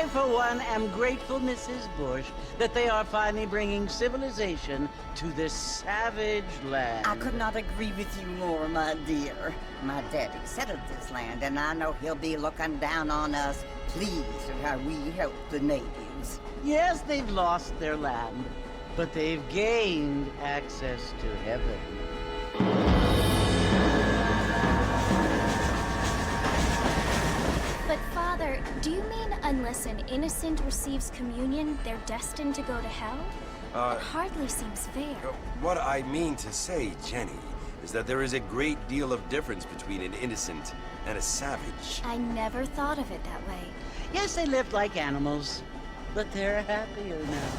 for one, am grateful, Mrs. Bush, that they are finally bringing civilization to this savage land. I could not agree with you more, my dear. My daddy settled this land, and I know he'll be looking down on us, pleased at how we help the natives. Yes, they've lost their land, but they've gained access to heaven. But Father, do you mean unless an innocent receives communion, they're destined to go to hell? It hardly seems fair. What I mean to say, Jenny, is that there is a great deal of difference between an innocent and a savage. I never thought of it that way. Yes, they lived like animals, but they're happier now.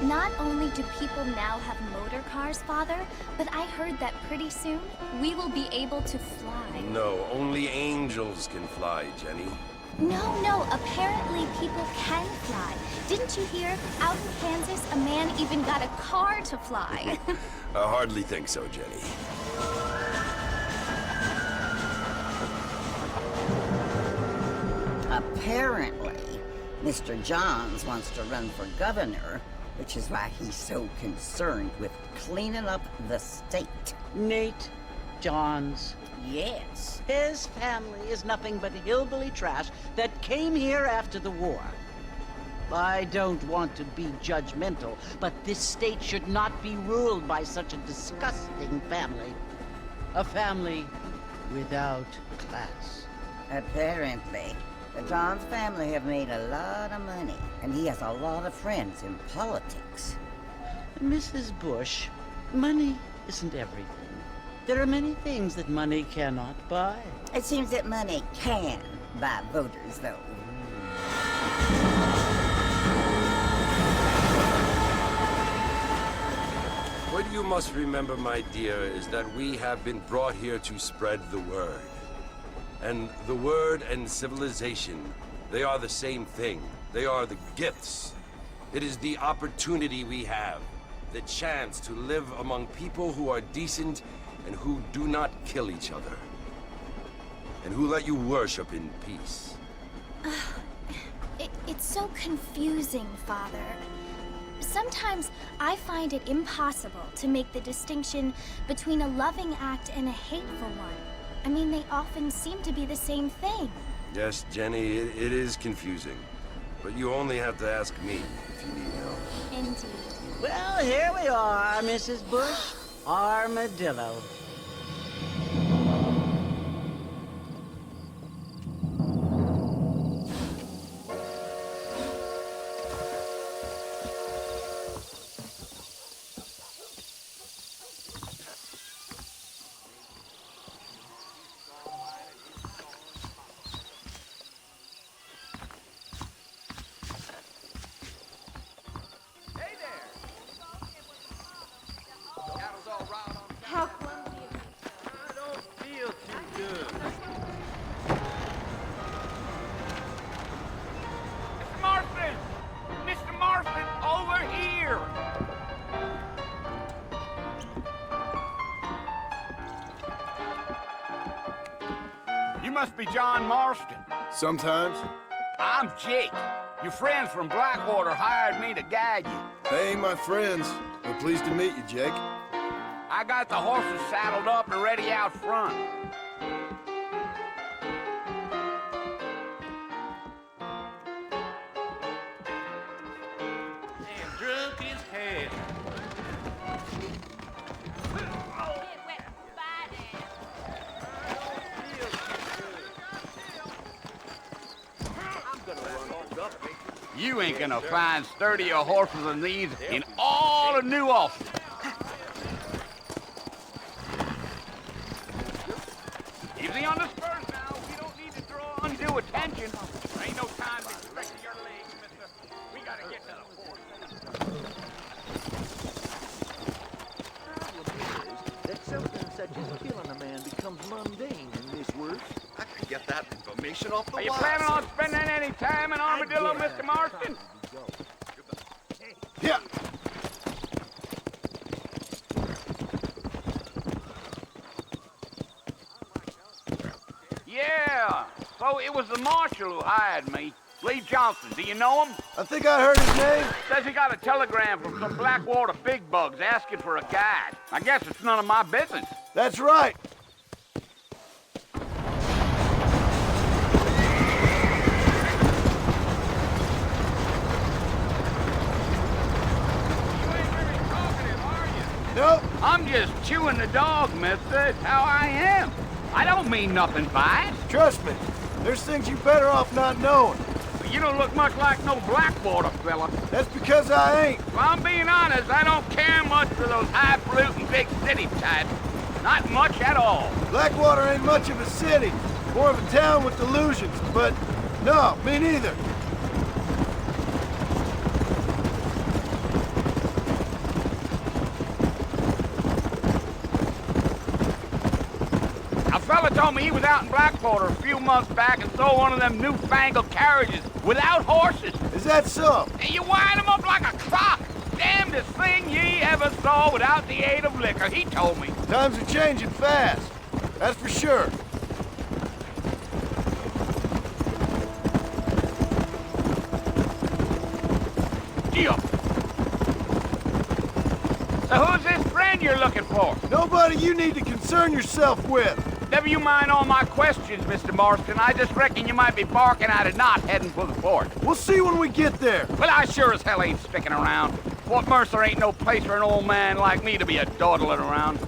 Not only do people now have motor cars, Father, but I heard that pretty soon we will be able to fly. No, only angels can fly, Jenny. No, apparently people can fly. Didn't you hear? Out in Kansas, a man even got a car to fly. I hardly think so, Jenny. Apparently, Mr. Johns wants to run for governor, which is why he's so concerned with cleaning up the state. Nate Johns. Yes. His family is nothing but hillbilly trash that came here after the war. I don't want to be judgmental, but this state should not be ruled by such a disgusting family. A family without class. Apparently. The Johns family have made a lot of money, and he has a lot of friends in politics. Mrs. Bush, money isn't everything. There are many things that money cannot buy. It seems that money can buy voters, though. What you must remember, my dear, is that we have been brought here to spread the word. And the word and civilization, they are the same thing. They are the gifts. It is the opportunity we have, the chance to live among people who are decent and who do not kill each other. And who let you worship in peace. It's so confusing, Father. Sometimes I find it impossible to make the distinction between a loving act and a hateful one. I mean, they often seem to be the same thing. Yes, Jenny, it is confusing. But you only have to ask me if you need help. Indeed. Well, here we are, Mrs. Bush. Armadillo. How clumsy of me. I don't feel too good. Mr. Marston! Mr. Marston, over here! You must be John Marston. Sometimes. I'm Jake. Your friends from Blackwater hired me to guide you. They ain't my friends. We're pleased to meet you, Jake. I got the horses saddled up and ready out front. And drunk his head. You ain't gonna find sturdier horses than these in all of New Austin. Easy on the spurs now. We don't need to draw undue attention. There ain't no time to stretch your legs, mister. We gotta get to the fort. That something such as killing a man becomes mundane in this world. I could get that information off the Are you wire. planning on spending any time in Armadillo, Mr. Marston? Yeah. it was the marshal who hired me. Lee Johnson, do you know him? I think I heard his name. Says he got a telegram from some Blackwater big bugs asking for a guide. I guess it's none of my business. That's right. You ain't really talkative, are you? Nope. I'm just chewing the dog, mister. It's how I am. I don't mean nothing by it. Trust me. There's things you better off not knowing. You don't look much like no Blackwater fella. That's because I ain't. If I'm being honest, I don't care much for those highfalutin big city types. Not much at all. Blackwater ain't much of a city. More of a town with delusions. But no, me neither. A fella told me he was out in Blackwater a few months back and saw one of them newfangled carriages without horses. Is that so? And you wind them up like a clock. Damnedest thing ye ever saw without the aid of liquor, he told me. Times are changing fast. That's for sure. Deal. So who's this friend you're looking for? Nobody you need to concern yourself with. Never you mind all my questions, Mr. Marston. I just reckon you might be barking at a knot heading for the fort. We'll see when we get there. Well, I sure as hell ain't sticking around. Fort Mercer ain't no place for an old man like me to be a dawdling around.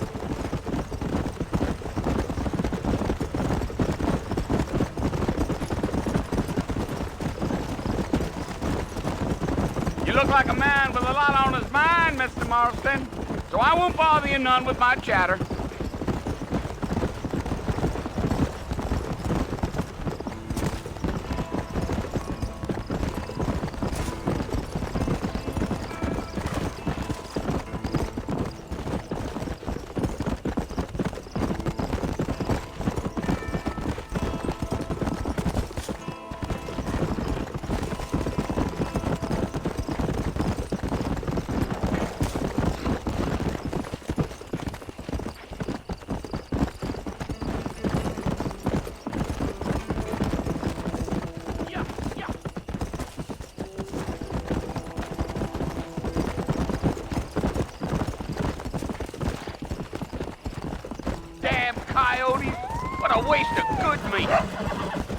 You look like a man with a lot on his mind, Mr. Marston. So I won't bother you none with my chatter. Coyotes. What a waste of good meat.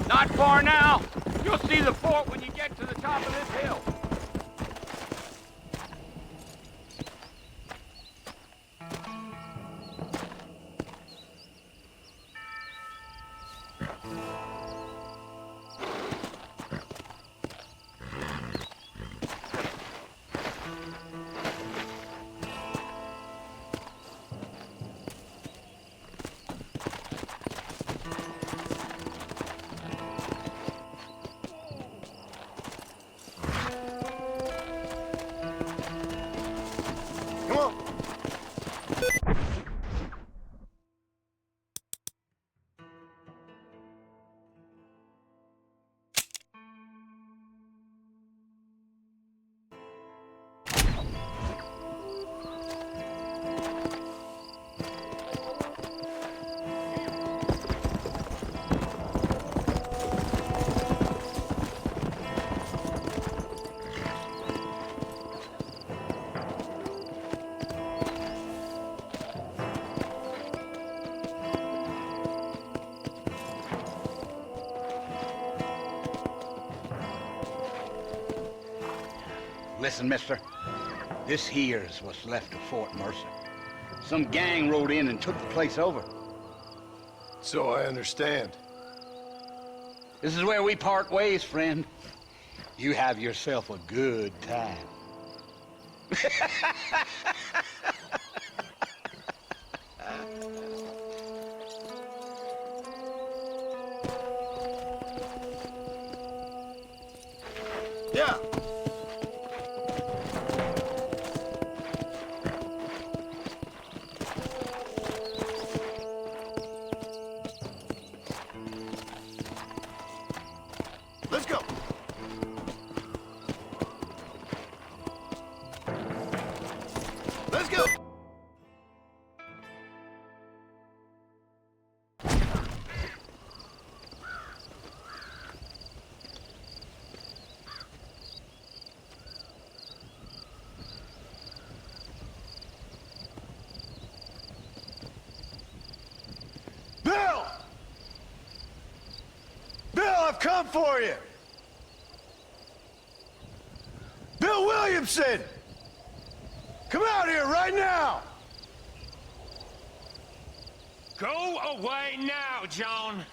Not far now. You'll see the fort when you get to the top of this hill. Listen, mister. This here's what's left of Fort Mercer. Some gang rode in and took the place over. So I understand. This is where we part ways, friend. You have yourself a good time. Yeah. Let's go. Let's go. done for you? Bill Williamson! Come out here right now! Go away now, John.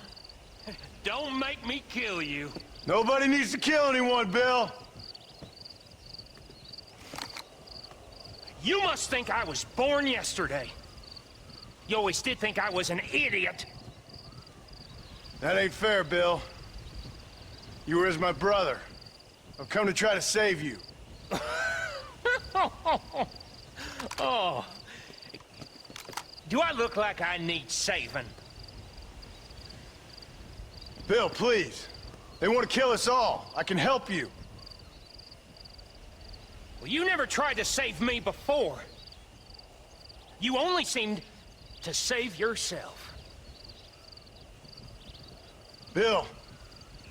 Don't make me kill you. Nobody needs to kill anyone, Bill. You must think I was born yesterday. You always did think I was an idiot. That ain't fair, Bill. You were as my brother. I've come to try to save you. Oh. Do I look like I need saving? Bill, please. They want to kill us all. I can help you. Well, you never tried to save me before. You only seemed to save yourself. Bill,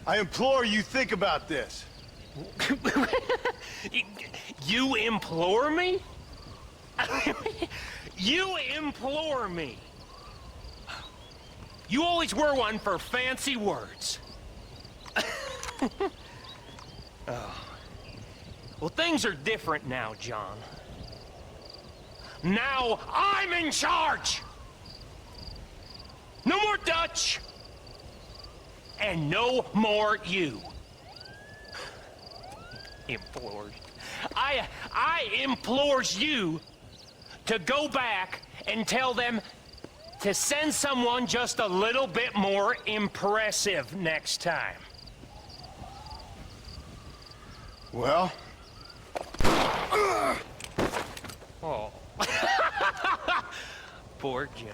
I implore you think about this. You implore me? You implore me. You always were one for fancy words. Oh. Well, things are different now, John. Now I'm in charge! No more Dutch! And no more you. Implores. I implores you to go back and tell them to send someone just a little bit more impressive next time. Well? Oh. Poor John.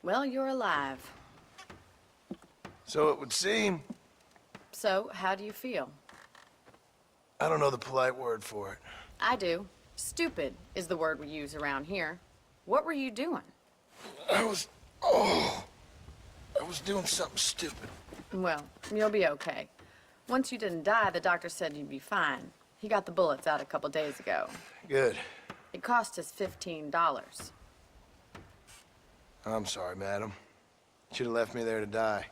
Well, you're alive. So it would seem. So, how do you feel? I don't know the polite word for it. I do. Stupid is the word we use around here. What were you doing? I was doing something stupid. Well, you'll be okay. Once you didn't die, the doctor said you'd be fine. He got the bullets out a couple days ago. Good. It cost us $15. I'm sorry, madam. Should have left me there to die.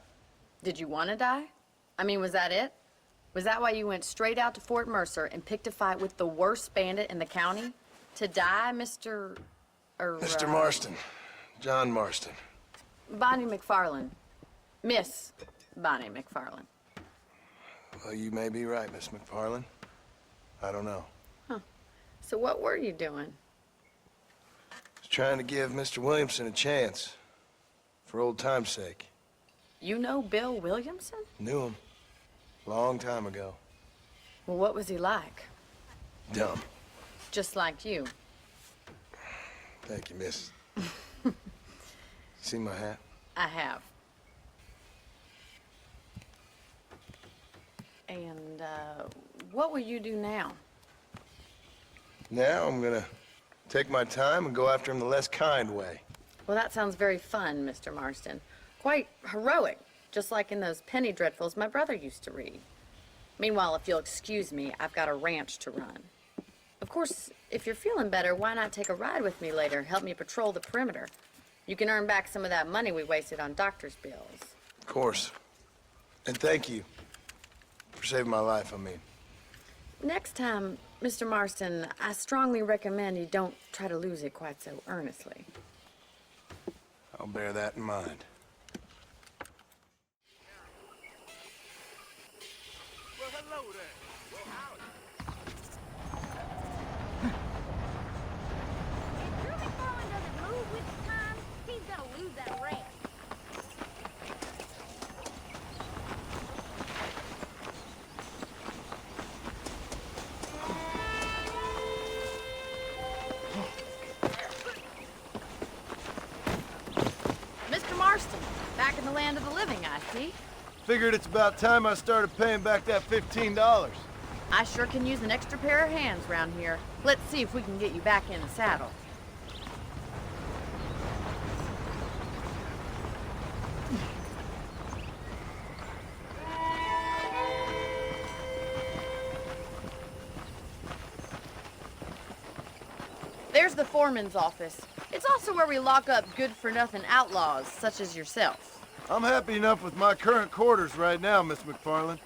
Did you want to die? I mean, was that it? Was that why you went straight out to Fort Mercer and picked a fight with the worst bandit in the county? To die, Mr. Mr. Marston. John Marston. Bonnie McFarland. Miss Bonnie McFarland. Well, you may be right, Miss McFarland. I don't know. Huh. So what were you doing? I was trying to give Mr. Williamson a chance. For old time's sake. You know Bill Williamson? Knew him. Long time ago. Well, what was he like? Dumb. Just like you. Thank you, miss. See my hat? I have. And, what will you do now? Now I'm gonna take my time and go after him the less kind way. Well, that sounds very fun, Mr. Marston. Quite heroic, just like in those penny dreadfuls my brother used to read. Meanwhile, if you'll excuse me, I've got a ranch to run. Of course, if you're feeling better, why not take a ride with me later? Help me patrol the perimeter. You can earn back some of that money we wasted on doctor's bills. Of course. And thank you. For saving my life, I mean. Next time, Mr. Marston, I strongly recommend you don't try to lose it quite so earnestly. I'll bear that in mind. If McFarland doesn't move with the times, he's gonna lose that ranch. Mr. Marston, back in the land of the living, I see. Figured it's about time I started paying back that $15. I sure can use an extra pair of hands round here. Let's see if we can get you back in the saddle. There's the foreman's office. It's also where we lock up good-for-nothing outlaws, such as yourself. I'm happy enough with my current quarters right now, Miss McFarland.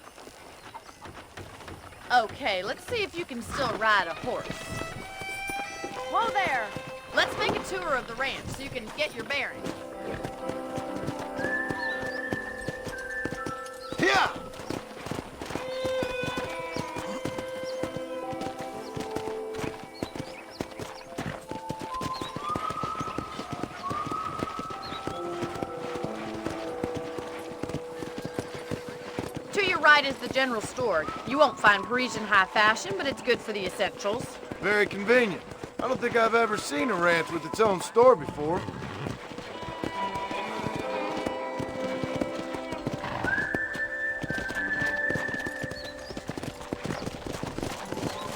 Okay, let's see if you can still ride a horse. Whoa there! Let's make a tour of the ranch so you can get your bearings. Yeah! To your right is the general store. You won't find Parisian high fashion, but it's good for the essentials. Very convenient. I don't think I've ever seen a ranch with its own store before.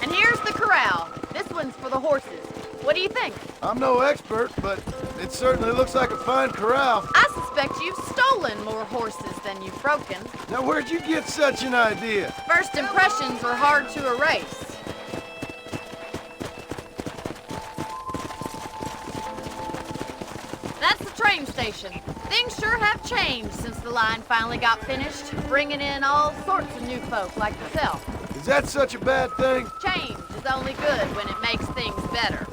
And here's the corral. This one's for the horses. What do you think? I'm no expert, but it certainly looks like a fine corral. I suspect you've stolen more horses than you've broken. Now, where'd you get such an idea? First impressions are hard to erase. That's the train station. Things sure have changed since the line finally got finished, bringing in all sorts of new folk like yourself. Is that such a bad thing? Change is only good when it makes things better.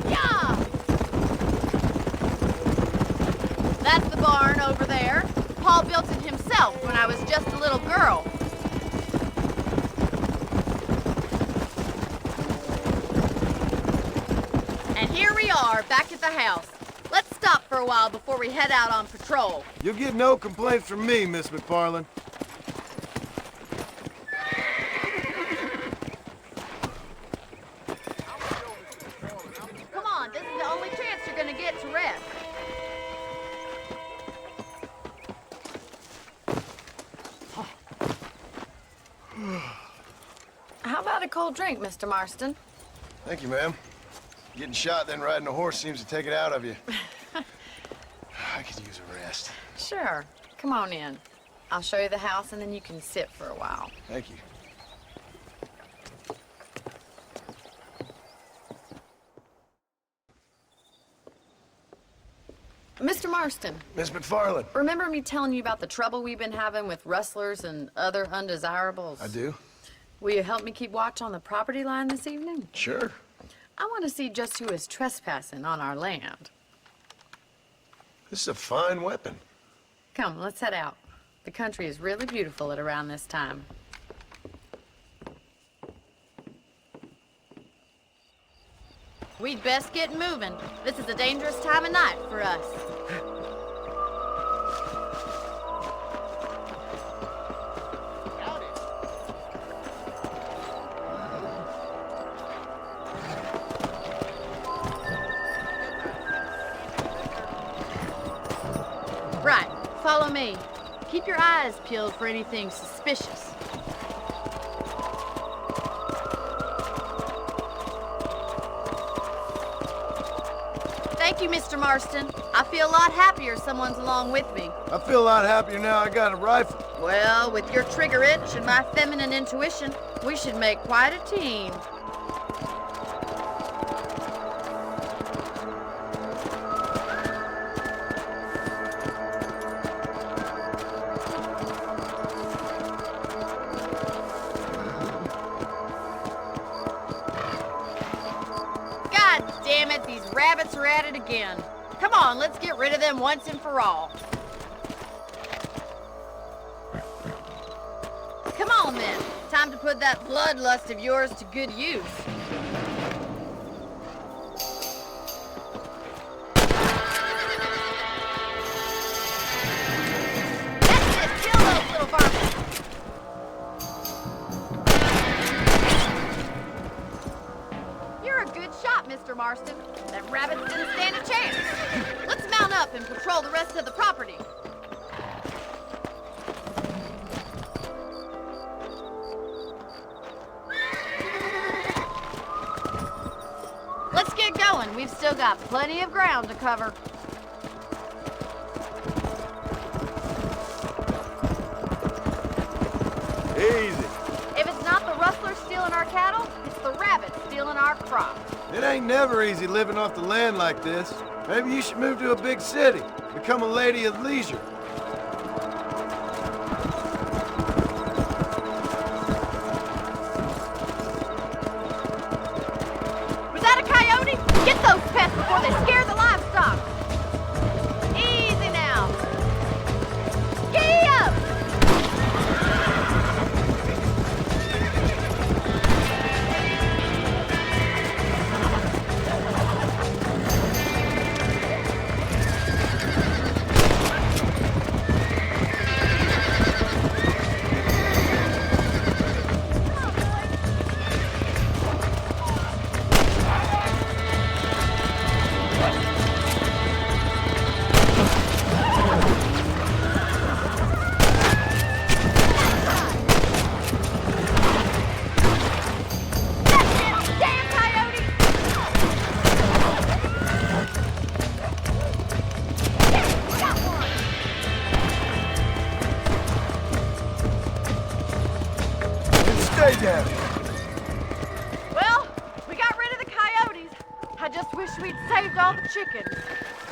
Yeah! That's the barn over there. Paul built it himself when I was just a little girl. And here we are, back at the house. Let's stop for a while before we head out on patrol. You'll get no complaints from me, Miss McFarland. Come on, this is the only chance you're gonna get to rest. How about a cold drink, Mr. Marston? Thank you, ma'am. Getting shot, then riding a horse seems to take it out of you. I could use a rest. Sure. Come on in. I'll show you the house and then you can sit for a while. Thank you. Mr. Marston, Miss McFarland. remember me telling you about the trouble we've been having with rustlers and other undesirables? I do? Will you help me keep watch on the property line this evening? Sure. I want to see just who is trespassing on our land. This is a fine weapon. Come, let's head out. The country is really beautiful at around this time. We'd best get moving. This is a dangerous time of night for us. Right, follow me. Keep your eyes peeled for anything suspicious. Thank you, Mr. Marston. I feel a lot happier someone's along with me. I feel a lot happier now I got a rifle. Well, with your trigger itch and my feminine intuition, we should make quite a team. God damn it, these rabbits are at it again. Come on, let's get rid of them once and for all. Come on then, time to put that bloodlust of yours to good use. That's it, kill those little varmints. You're a good shot, Mr. Marston. That rabbit didn't stand a chance. Let's mount up and patrol the rest of the property. Let's get going. We've still got plenty of ground to cover. Easy. If it's not the rustlers stealing our cattle, it's the rabbits stealing our crop. It ain't never easy living off the land like this. Maybe you should move to a big city. Become a lady of leisure. Was that a coyote? Get those pests before they scare the livestock. Easy now. Gee up! Stay down. Well, we got rid of the coyotes. I just wish we'd saved all the chickens.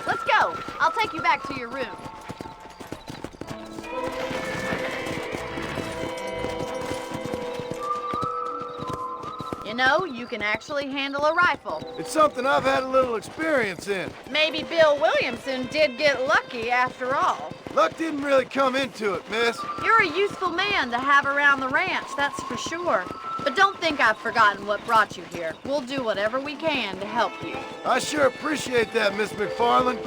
Let's go. I'll take you back to your room. You know, you can actually handle a rifle. It's something I've had a little experience in. Maybe Bill Williamson did get lucky after all. Luck didn't really come into it, miss. You're a useful man to have around the ranch, that's for sure. But don't think I've forgotten what brought you here. We'll do whatever we can to help you. I sure appreciate that, Miss McFarland.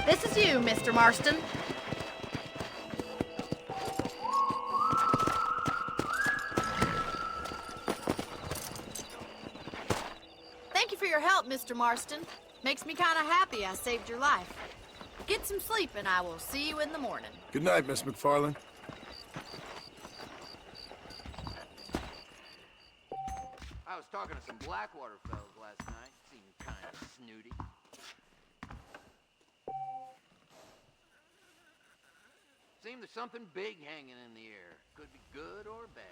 This is you, Mr. Marston. Thank you for your help, Mr. Marston. Makes me kind of happy I saved your life. Get some sleep and I will see you in the morning. Good night, Miss McFarland. I was talking to some Blackwater fellas last night. Seemed kind of snooty. Seemed there's something big hanging in the air. Could be good or bad.